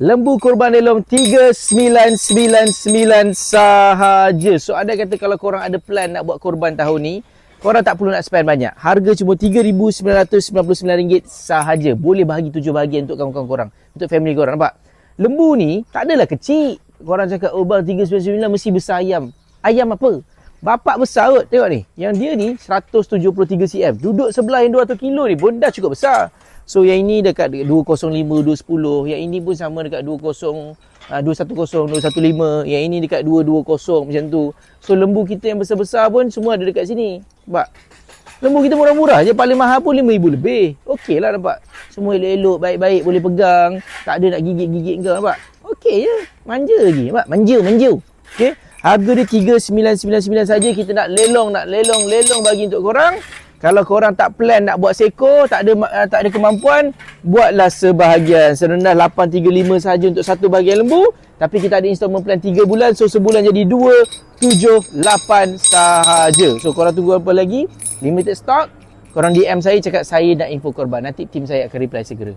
Lembu korban lelong 3999 sahaja. So anda kata kalau korang ada plan nak buat korban tahun ni, korang tak perlu nak spend banyak. Harga cuma RM3,999 sahaja. Boleh bahagi 7 bahagian untuk kawan-kawan korang, untuk family korang. Nampak? Lembu ni tak adalah kecil. Korang cakap, oh bang 399 mesti besar ayam. Ayam apa? Bapak besar kot. Tengok ni. Yang dia ni 173 cm. Duduk sebelah yang 200 kilo ni pun dah cukup besar. So yang ini dekat 205, 210. Yang ini pun sama dekat 210, 215. Yang ini dekat 220 macam tu. So lembu kita yang besar-besar pun semua ada dekat sini. Nampak? Lembu kita murah-murah je. Paling mahal pun RM5,000 lebih. Okey lah, nampak? Semua elok-elok, baik-baik, boleh pegang. Tak ada nak gigit-gigit kau, nampak? Okey je. Manja lagi. Nampak? Manja. Okey. Harga dia RM3,999 saja. Kita nak lelong bagi untuk korang. Kalau korang tak plan nak buat seekor, tak ada kemampuan, buatlah sebahagian. Serendah 835 saja untuk satu bahagian lembu. Tapi kita ada installment plan 3 bulan. So sebulan jadi 278 sahaja. So korang tunggu apa lagi? Limited stock. Korang DM saya cakap saya nak info korban. Nanti tim saya akan reply segera.